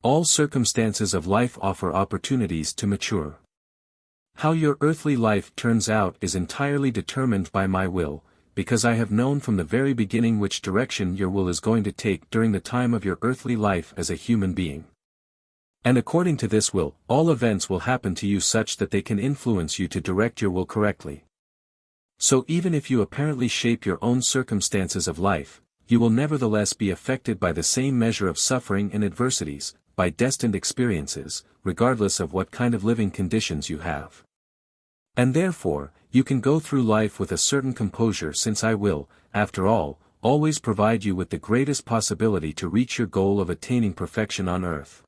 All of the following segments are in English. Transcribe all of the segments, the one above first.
All circumstances of life offer opportunities to mature. How your earthly life turns out is entirely determined by my will, because I have known from the very beginning which direction your will is going to take during the time of your earthly life as a human being. And according to this will, all events will happen to you such that they can influence you to direct your will correctly. So even if you apparently shape your own circumstances of life, you will nevertheless be affected by the same measure of suffering and adversities, by destined experiences, regardless of what kind of living conditions you have. And therefore, you can go through life with a certain composure, since I will, after all, always provide you with the greatest possibility to reach your goal of attaining perfection on earth.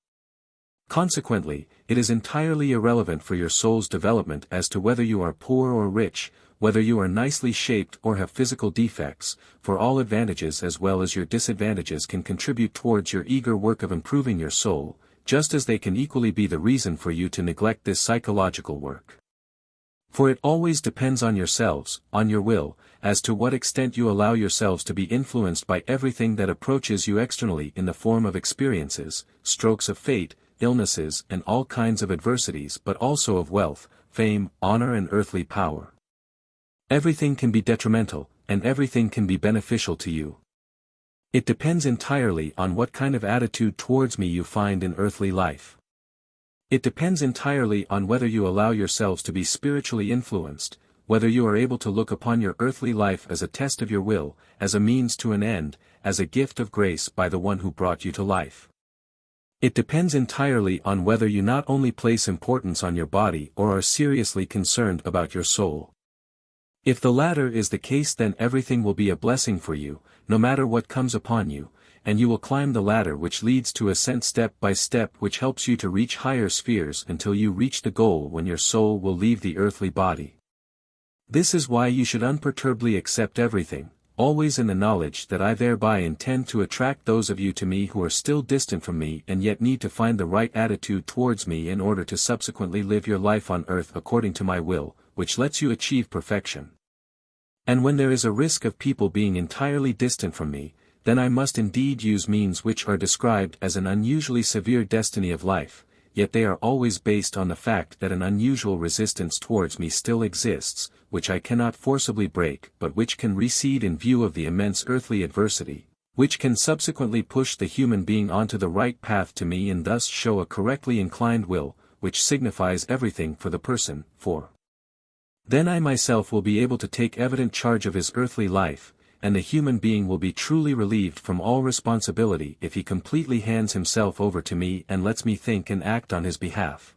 Consequently, it is entirely irrelevant for your soul's development as to whether you are poor or rich, whether you are nicely shaped or have physical defects, for all advantages as well as your disadvantages can contribute towards your eager work of improving your soul, just as they can equally be the reason for you to neglect this psychological work. For it always depends on yourselves, on your will, as to what extent you allow yourselves to be influenced by everything that approaches you externally in the form of experiences, strokes of fate, illnesses and all kinds of adversities, but also of wealth, fame, honor and earthly power. Everything can be detrimental, and everything can be beneficial to you. It depends entirely on what kind of attitude towards me you find in earthly life. It depends entirely on whether you allow yourselves to be spiritually influenced, whether you are able to look upon your earthly life as a test of your will, as a means to an end, as a gift of grace by the one who brought you to life. It depends entirely on whether you not only place importance on your body or are seriously concerned about your soul. If the latter is the case, then everything will be a blessing for you, no matter what comes upon you, and you will climb the ladder which leads to ascent step by step, which helps you to reach higher spheres until you reach the goal when your soul will leave the earthly body. This is why you should unperturbedly accept everything, always in the knowledge that I thereby intend to attract those of you to me who are still distant from me and yet need to find the right attitude towards me in order to subsequently live your life on earth according to my will, which lets you achieve perfection. And when there is a risk of people being entirely distant from me, then I must indeed use means which are described as an unusually severe destiny of life, yet they are always based on the fact that an unusual resistance towards me still exists, which I cannot forcibly break but which can recede in view of the immense earthly adversity, which can subsequently push the human being onto the right path to me and thus show a correctly inclined will, which signifies everything for the person, for then I myself will be able to take evident charge of his earthly life, and the human being will be truly relieved from all responsibility if he completely hands himself over to me and lets me think and act on his behalf.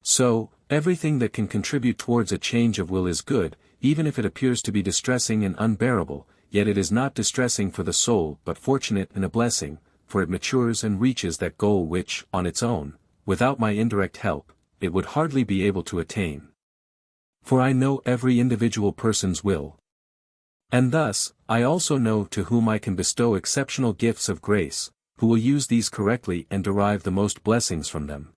So, everything that can contribute towards a change of will is good, even if it appears to be distressing and unbearable, yet it is not distressing for the soul but fortunate and a blessing, for it matures and reaches that goal which, on its own, without my indirect help, it would hardly be able to attain. For I know every individual person's will. And thus, I also know to whom I can bestow exceptional gifts of grace, who will use these correctly and derive the most blessings from them.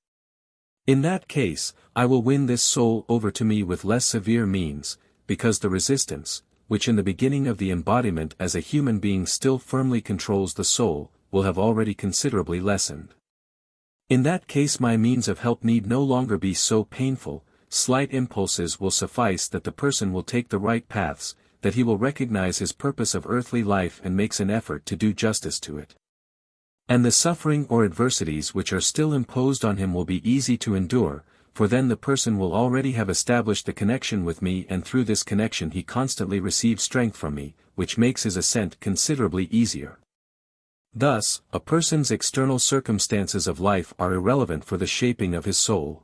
In that case, I will win this soul over to me with less severe means, because the resistance, which in the beginning of the embodiment as a human being still firmly controls the soul, will have already considerably lessened. In that case my means of help need no longer be so painful. Slight impulses will suffice that the person will take the right paths, that he will recognize his purpose of earthly life and makes an effort to do justice to it. And the suffering or adversities which are still imposed on him will be easy to endure, for then the person will already have established the connection with me, and through this connection he constantly receives strength from me, which makes his ascent considerably easier. Thus, a person's external circumstances of life are irrelevant for the shaping of his soul.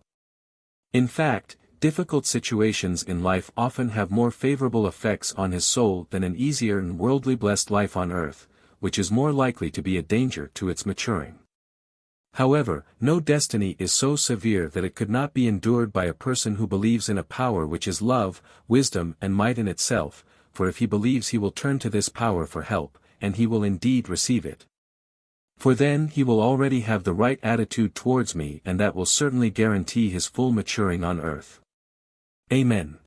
In fact, difficult situations in life often have more favorable effects on his soul than an easier and worldly blessed life on earth, which is more likely to be a danger to its maturing. However, no destiny is so severe that it could not be endured by a person who believes in a power which is love, wisdom and might in itself, for if he believes he will turn to this power for help, and he will indeed receive it. For then he will already have the right attitude towards me, and that will certainly guarantee his full maturing on earth. Amen.